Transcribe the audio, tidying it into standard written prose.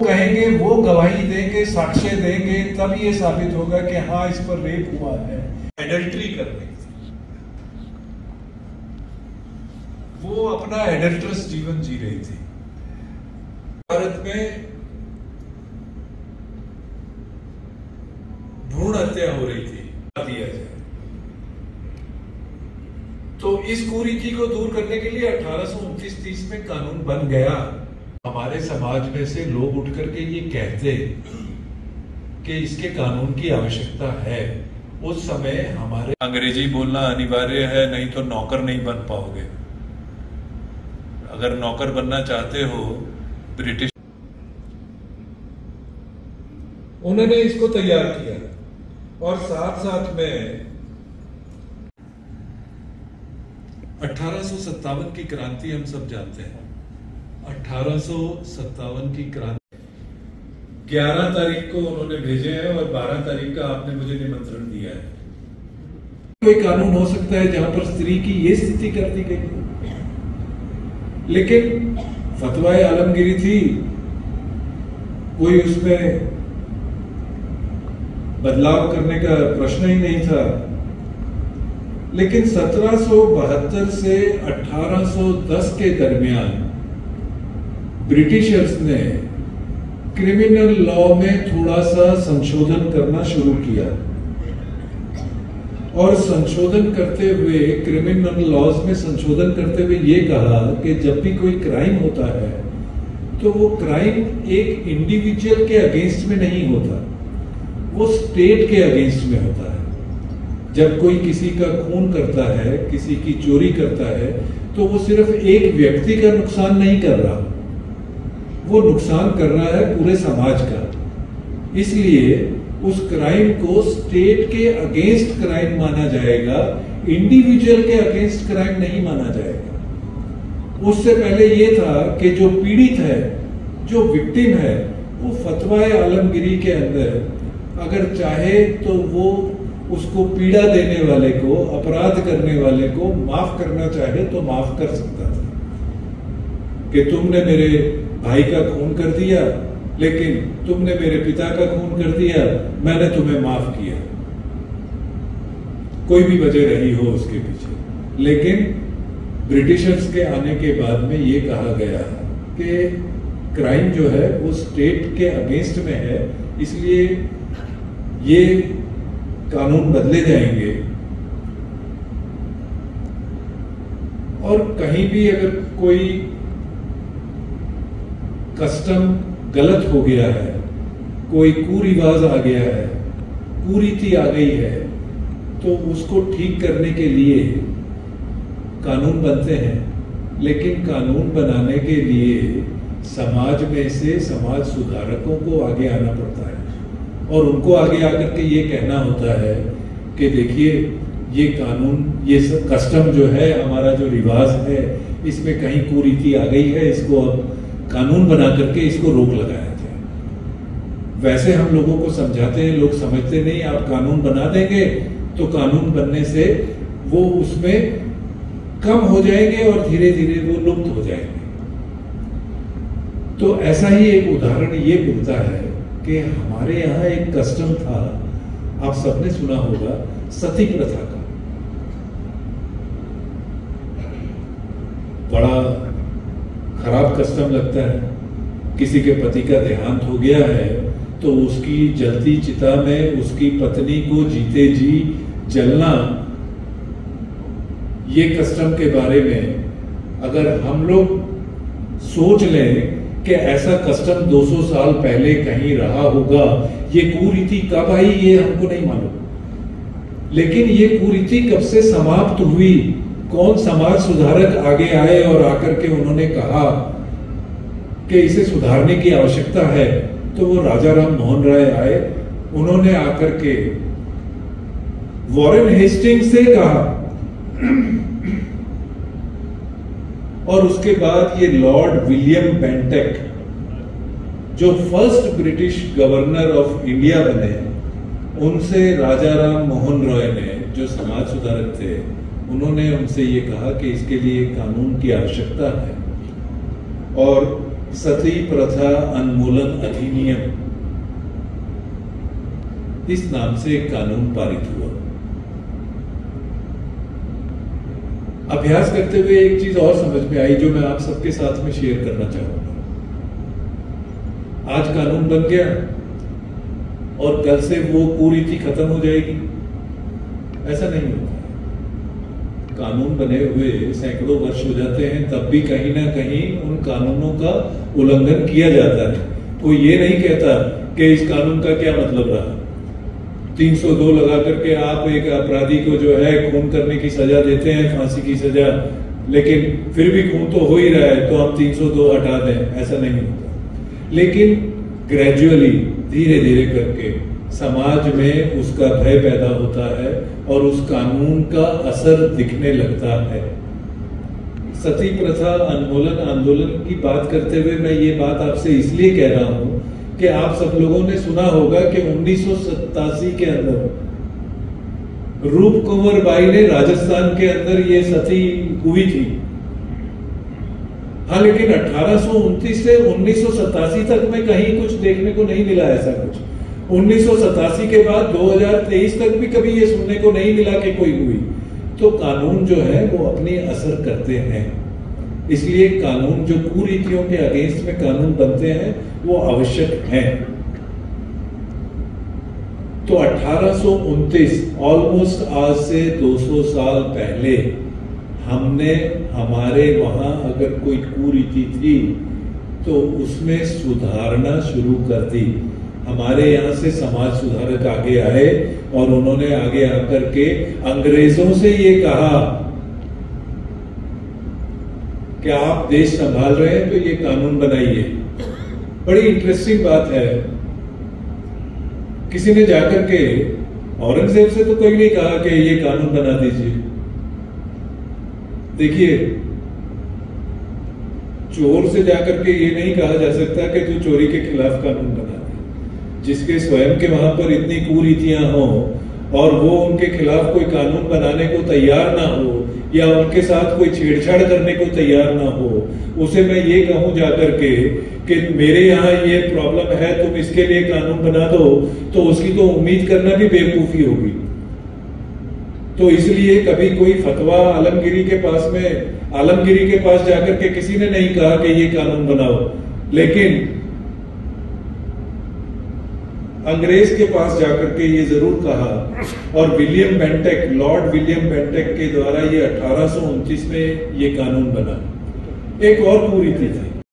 कहेंगे, वो गवाही देंगे, साक्ष्य देंगे, तब ये साबित होगा कि हाँ इस पर रेप हुआ है, एडल्ट्री कर रही थी, वो अपना एडल्ट्रस जीवन जी रही थी। भारत में भ्रूण हत्या हो रही थी, दिया जाए तो इस कुरीति को दूर करने के लिए 1829-30 में कानून बन गया। हमारे समाज में से लोग उठ करके ये कहते कि इसके कानून की आवश्यकता है, उस समय हमारे अंग्रेजी बोलना अनिवार्य है, नहीं तो नौकर नहीं बन पाओगे। अगर नौकर बनना चाहते हो ब्रिटिश, उन्होंने इसको तैयार किया और साथ साथ में 1857 की क्रांति हम सब जानते हैं। 1857 की क्रांति 11 तारीख को उन्होंने भेजे हैं और 12 तारीख का आपने मुझे निमंत्रण दिया है। कोई कानून हो सकता है जहां पर स्त्री की ये स्थिति कर दी गई, लेकिन फतवाए आलमगीरी थी, कोई उसमें बदलाव करने का प्रश्न ही नहीं था। लेकिन 1772 से 1810 के दरमियान ब्रिटिशर्स ने क्रिमिनल लॉ में थोड़ा सा संशोधन करना शुरू किया और संशोधन करते हुए, क्रिमिनल लॉज में संशोधन करते हुए ये कहा कि जब भी कोई क्राइम होता है तो वो क्राइम एक इंडिविजुअल के अगेंस्ट में नहीं होता, वो स्टेट के अगेंस्ट में होता है। जब कोई किसी का खून करता है, किसी की चोरी करता है, तो वो सिर्फ एक व्यक्ति का नुकसान नहीं कर रहा, वो नुकसान कर रहा है पूरे समाज का। इसलिए उस क्राइम को स्टेट के अगेंस्ट क्राइम माना जाएगा, इंडिविजुअल के अगेंस्ट क्राइम नहीं माना जाएगा। उससे पहले ये था कि जो पीड़ित है, जो विक्टिम है, वो फतवाए आलमगीरी के अंदर अगर चाहे तो वो उसको पीड़ा देने वाले को, अपराध करने वाले को माफ करना चाहे तो माफ कर सकता था कि तुमने मेरे भाई का खून कर दिया, लेकिन तुमने मेरे पिता का खून कर दिया, मैंने तुम्हें माफ किया, कोई भी वजह रही हो उसके पीछे। लेकिन ब्रिटिशर्स के आने के बाद में ये कहा गया कि क्राइम जो है वो स्टेट के अगेंस्ट में है, इसलिए ये कानून बदले जाएंगे। और कहीं भी अगर कोई कस्टम गलत हो गया है, कोई कुरिवाज आ गया है, कुरीति आ गई है, तो उसको ठीक करने के लिए कानून बनते हैं। लेकिन कानून बनाने के लिए समाज में से समाज सुधारकों को आगे आना पड़ता है और उनको आगे आकर के ये कहना होता है कि देखिए ये कानून, ये कस्टम जो है, हमारा जो रिवाज है, इसमें कहीं कुरीति आ गई है, इसको अब कानून बना करके इसको रोक लगाया जाए। वैसे हम लोगों को समझाते हैं, लोग समझते नहीं। आप कानून बना देंगे तो कानून बनने से वो उसमें कम हो जाएंगे और धीरे धीरे वो लुप्त हो जाएंगे। तो ऐसा ही एक उदाहरण ये मिलता है कि हमारे यहाँ एक कस्टम था, आप सबने सुना होगा, सती प्रथा का। बड़ा खराब कस्टम लगता है। किसी के पति का देहांत हो गया है तो उसकी जलती चिता में उसकी पत्नी को जीते जी जलना, ये कस्टम के बारे में अगर हम लोग सोच लें कि ऐसा कस्टम 200 साल पहले कहीं रहा होगा, ये कुरीति कब आई ये हमको नहीं मालूम। लेकिन ये कुरीति कब से समाप्त हुई, कौन समाज सुधारक आगे आए और आकर के उन्होंने कहा कि इसे सुधारने की आवश्यकता है, तो वो राजा राम मोहन राय आए। उन्होंने आकर के वॉरेन हेस्टिंग्स से कहा और उसके बाद ये लॉर्ड विलियम बेंटेक, जो first British governor of India बने, उनसे राजा राम मोहन रॉय ने, जो समाज सुधारक थे, उन्होंने उनसे ये कहा कि इसके लिए कानून की आवश्यकता है। और सती प्रथा उन्मूलन अधिनियम, इस नाम से एक कानून पारित हुआ। अभ्यास करते हुए एक चीज और समझ में आई जो मैं आप सबके साथ में शेयर करना चाहूंगा। आज कानून बन गया और कल से वो कुरीति खत्म हो जाएगी, ऐसा नहीं होता। कानून बने हुए सैकड़ों वर्ष हो जाते हैं, तब भी कहीं ना कहीं उन कानूनों का उल्लंघन किया जाता है। कोई ये नहीं कहता कि इस कानून का क्या मतलब रहा। 302 लगा करके आप एक अपराधी को जो है खून करने की सजा देते हैं, फांसी की सजा, लेकिन फिर भी खून तो हो ही रहा है तो हम 302 हटा दें, ऐसा नहीं होता। लेकिन ग्रेजुअली, धीरे धीरे करके समाज में उसका भय पैदा होता है और उस कानून का असर दिखने लगता है। सती प्रथा उन्मूलन आंदोलन की बात करते हुए मैं ये बात आपसे इसलिए कह रहा हूं कि आप सब लोगों ने सुना होगा कि 1987 के अंदर रूप कुंवर बाई ने राजस्थान के अंदर ये सती हुई थी। हाँ, लेकिन 1829 से 1987 तक में कहीं कुछ देखने को नहीं मिला ऐसा कुछ। 1987 के बाद 2023 तक भी कभी ये सुनने को नहीं मिला कि कोई हुई। तो कानून जो है वो अपने असर करते हैं, इसलिए कानून जो कुरीतियों के अगेंस्ट में कानून बनते हैं वो आवश्यक हैं। तो 1829, ऑलमोस्ट आज से 200 साल पहले हमने हमारे वहां अगर कोई कुरीति थी तो उसमें सुधारना शुरू कर दी। हमारे यहां से समाज सुधारक आगे आए और उन्होंने आगे आकर के अंग्रेजों से ये कहा कि आप देश संभाल रहे हैं तो ये कानून बनाइए। बड़ी इंटरेस्टिंग बात है, किसी ने जाकर के औरंगजेब से तो कोई नहीं कहा कि ये कानून बना दीजिए। देखिए, चोर से जाकर के ये नहीं कहा जा सकता कि तू चोरी के खिलाफ कानून बना दे। जिसके स्वयं के वहां पर इतनी कुरीतियां हो और वो उनके खिलाफ कोई कानून बनाने को तैयार ना हो या उनके साथ कोई छेड़छाड़ करने को तैयार ना हो, उसे मैं ये कहूं जाकर के कि मेरे यहाँ ये प्रॉब्लम है, तुम इसके लिए कानून बना दो, तो उसकी तो उम्मीद करना भी बेवकूफी होगी। तो इसलिए कभी कोई फतवा आलमगिरी के पास जाकर के किसी ने नहीं कहा कि ये कानून बनाओ, लेकिन अंग्रेज के पास जाकर के ये जरूर कहा और लॉर्ड विलियम बेंटेक के द्वारा ये 1829 में ये कानून बना। एक और कुरीति थी,